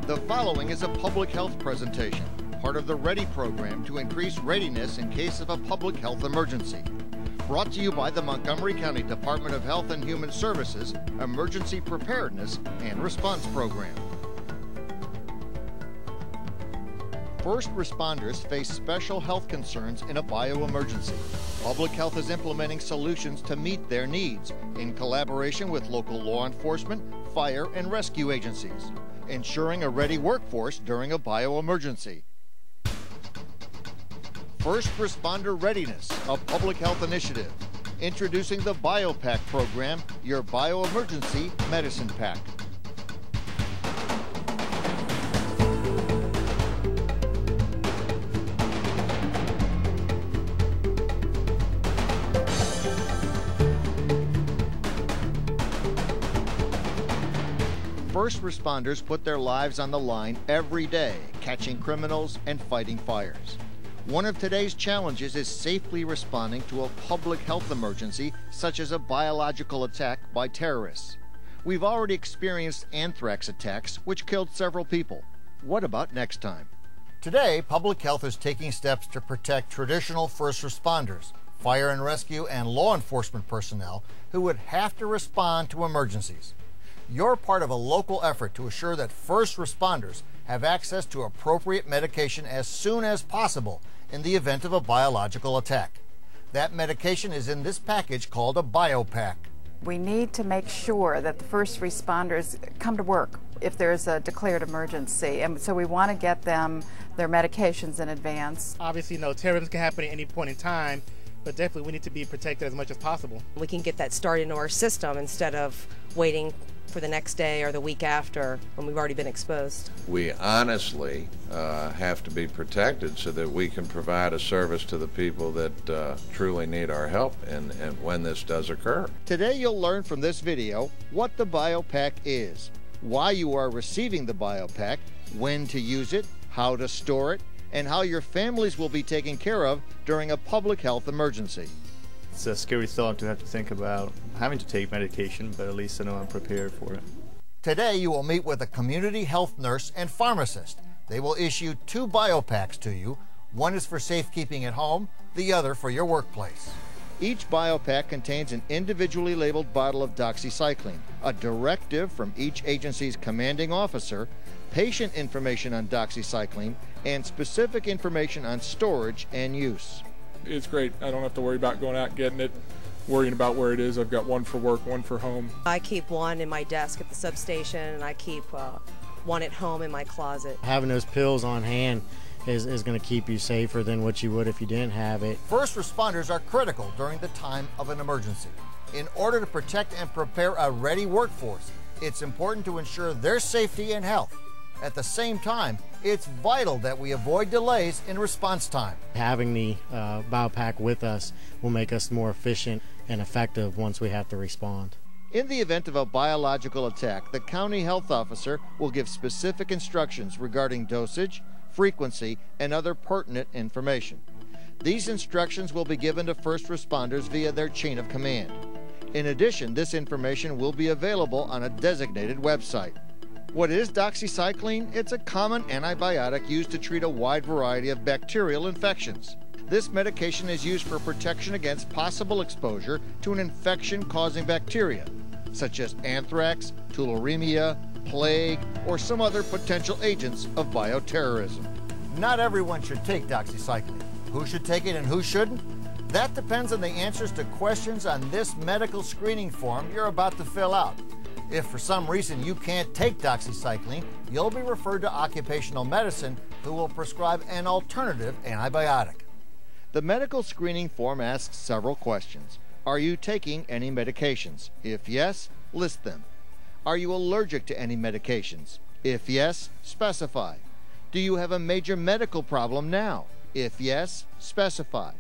The following is a public health presentation, part of the READY program to increase readiness in case of a public health emergency. Brought to you by the Montgomery County Department of Health and Human Services Emergency Preparedness and Response Program. First responders face special health concerns in a bioemergency. Public health is implementing solutions to meet their needs in collaboration with local law enforcement, fire, and rescue agencies, ensuring a ready workforce during a bioemergency. First Responder Readiness, a public health initiative. Introducing the Biopack program, your bioemergency medicine pack. First responders put their lives on the line every day, catching criminals and fighting fires. One of today's challenges is safely responding to a public health emergency, such as a biological attack by terrorists. We've already experienced anthrax attacks, which killed several people. What about next time? Today, public health is taking steps to protect traditional first responders, fire and rescue, and law enforcement personnel who would have to respond to emergencies. You're part of a local effort to assure that first responders have access to appropriate medication as soon as possible in the event of a biological attack. That medication is in this package called a Biopack. We need to make sure that the first responders come to work if there's a declared emergency, and so we want to get them their medications in advance. Obviously, terrorism can happen at any point in time, but definitely we need to be protected as much as possible. We can get that started into our system instead of waiting for the next day or the week after when we've already been exposed. We honestly have to be protected so that we can provide a service to the people that truly need our help and when this does occur. Today you'll learn from this video what the Biopack is, why you are receiving the Biopack, when to use it, how to store it, and how your families will be taken care of during a public health emergency. It's a scary thought to have to think about having to take medication, but at least I know I'm prepared for it. Today you will meet with a community health nurse and pharmacist. They will issue 2 Biopacks to you. One is for safekeeping at home, the other for your workplace. Each Biopack contains an individually labeled bottle of doxycycline, a directive from each agency's commanding officer, patient information on doxycycline, and specific information on storage and use. It's great. I don't have to worry about going out and getting it, worrying about where it is. I've got one for work, one for home. I keep one in my desk at the substation, and I keep one at home in my closet. Having those pills on hand is going to keep you safer than what you would if you didn't have it. First responders are critical during the time of an emergency. In order to protect and prepare a ready workforce, it's important to ensure their safety and health. At the same time, it's vital that we avoid delays in response time. Having the Biopack with us will make us more efficient and effective once we have to respond. In the event of a biological attack, the county health officer will give specific instructions regarding dosage, frequency, and other pertinent information. These instructions will be given to first responders via their chain of command. In addition, this information will be available on a designated website. What is doxycycline? It's a common antibiotic used to treat a wide variety of bacterial infections. This medication is used for protection against possible exposure to an infection-causing bacteria, such as anthrax, tularemia, plague, or some other potential agents of bioterrorism. Not everyone should take doxycycline. Who should take it and who shouldn't? That depends on the answers to questions on this medical screening form you're about to fill out. If for some reason you can't take doxycycline, you'll be referred to occupational medicine, who will prescribe an alternative antibiotic. The medical screening form asks several questions. Are you taking any medications? If yes, list them. Are you allergic to any medications? If yes, specify. Do you have a major medical problem now? If yes, specify.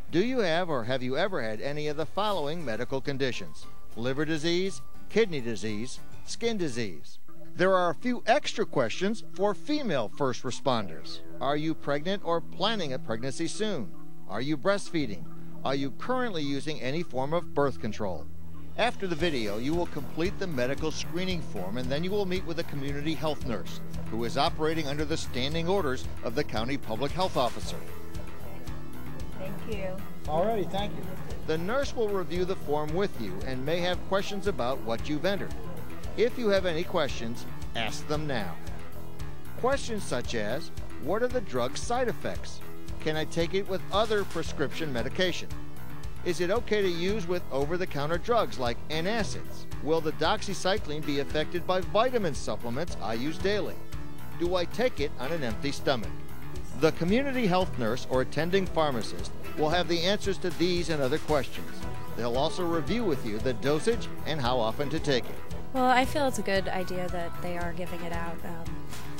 Do you have or have you ever had any of the following medical conditions? Liver disease, kidney disease, skin disease. There are a few extra questions for female first responders. Are you pregnant or planning a pregnancy soon? Are you breastfeeding? Are you currently using any form of birth control? After the video, you will complete the medical screening form, and then you will meet with a community health nurse who is operating under the standing orders of the county public health officer. Thank you. All righty, thank you. The nurse will review the form with you and may have questions about what you've entered. If you have any questions, ask them now. Questions such as, what are the drug side effects? Can I take it with other prescription medication? Is it okay to use with over-the-counter drugs like antacids? Will the doxycycline be affected by vitamin supplements I use daily? Do I take it on an empty stomach? The community health nurse or attending pharmacist will have the answers to these and other questions. They'll also review with you the dosage and how often to take it. Well, I feel it's a good idea that they are giving it out,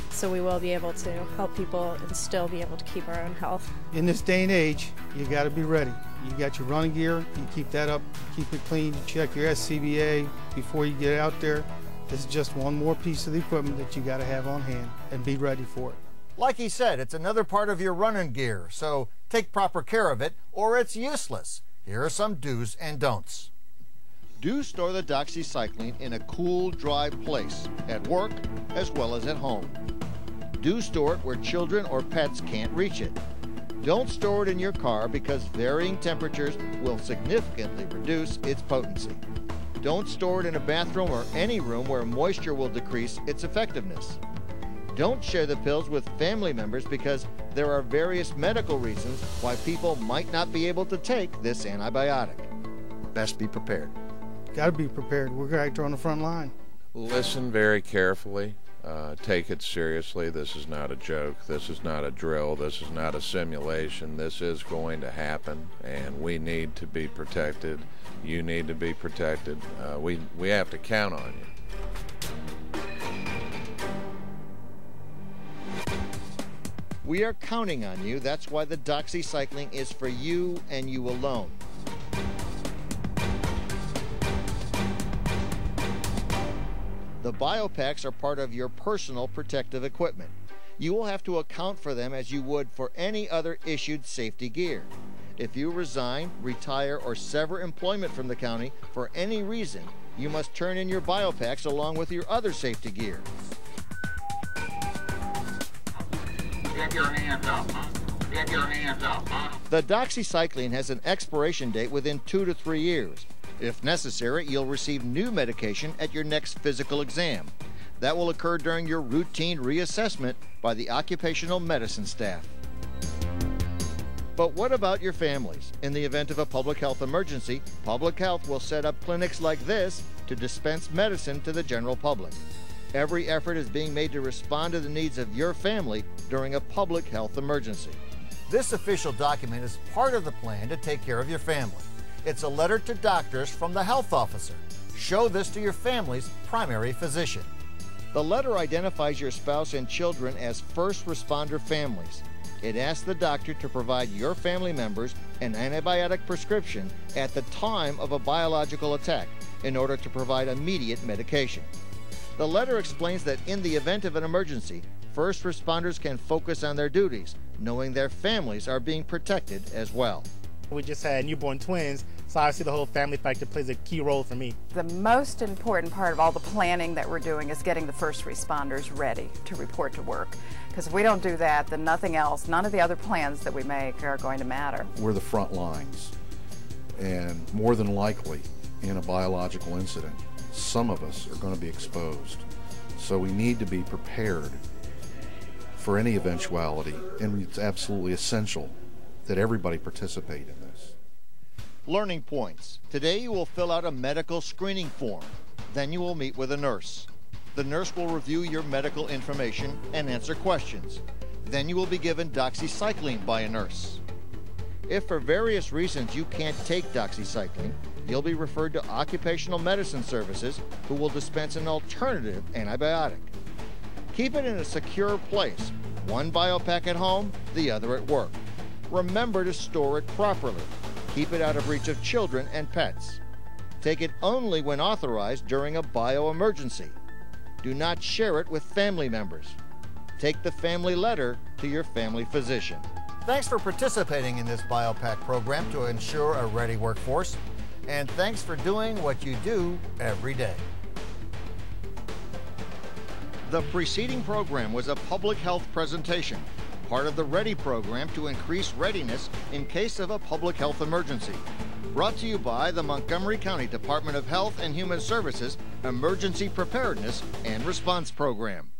so we will be able to help people and still be able to keep our own health. In this day and age, you got to be ready. You got your running gear, you keep that up, keep it clean, you check your SCBA before you get out there. This is just one more piece of the equipment that you got to have on hand and be ready for it. Like he said, it's another part of your running gear, so take proper care of it or it's useless. Here are some do's and don'ts. Do store the doxycycline in a cool, dry place, at work as well as at home. Do store it where children or pets can't reach it. Don't store it in your car because varying temperatures will significantly reduce its potency. Don't store it in a bathroom or any room where moisture will decrease its effectiveness. Don't share the pills with family members because there are various medical reasons why people might not be able to take this antibiotic. Best be prepared. Got to be prepared. We're right there on the front line. Listen very carefully. Take it seriously. This is not a joke. This is not a drill. This is not a simulation. This is going to happen, and we need to be protected. You need to be protected. We have to count on you. We are counting on you. That's why the doxycycline is for you and you alone. The Biopacks are part of your personal protective equipment. You will have to account for them as you would for any other issued safety gear. If you resign, retire, or sever employment from the county for any reason, you must turn in your Biopacks along with your other safety gear. Get your hands up, huh? Get your hands up, huh? The doxycycline has an expiration date within 2 to 3 years. If necessary, you'll receive new medication at your next physical exam. That will occur during your routine reassessment by the occupational medicine staff. But what about your families? In the event of a public health emergency, public health will set up clinics like this to dispense medicine to the general public. Every effort is being made to respond to the needs of your family during a public health emergency. This official document is part of the plan to take care of your family. It's a letter to doctors from the health officer. Show this to your family's primary physician. The letter identifies your spouse and children as first responder families. It asks the doctor to provide your family members an antibiotic prescription at the time of a biological attack in order to provide immediate medication. The letter explains that in the event of an emergency, first responders can focus on their duties, knowing their families are being protected as well. We just had newborn twins, so obviously the whole family factor plays a key role for me. The most important part of all the planning that we're doing is getting the first responders ready to report to work. Because if we don't do that, then nothing else, none of the other plans that we make are going to matter. We're the front lines, and more than likely in a biological incident, some of us are going to be exposed. So we need to be prepared for any eventuality, and it's absolutely essential that everybody participate in this. Learning points. Today you will fill out a medical screening form. Then you will meet with a nurse. The nurse will review your medical information and answer questions. Then you will be given doxycycline by a nurse. If for various reasons you can't take doxycycline, you'll be referred to occupational medicine services who will dispense an alternative antibiotic. Keep it in a secure place. One Biopack at home, the other at work. Remember to store it properly. Keep it out of reach of children and pets. Take it only when authorized during a bio-emergency. Do not share it with family members. Take the family letter to your family physician. Thanks for participating in this Biopack program to ensure a ready workforce. and thanks for doing what you do every day. The preceding program was a public health presentation, part of the READY program to increase readiness in case of a public health emergency. Brought to you by the Montgomery County Department of Health and Human Services Emergency Preparedness and Response Program.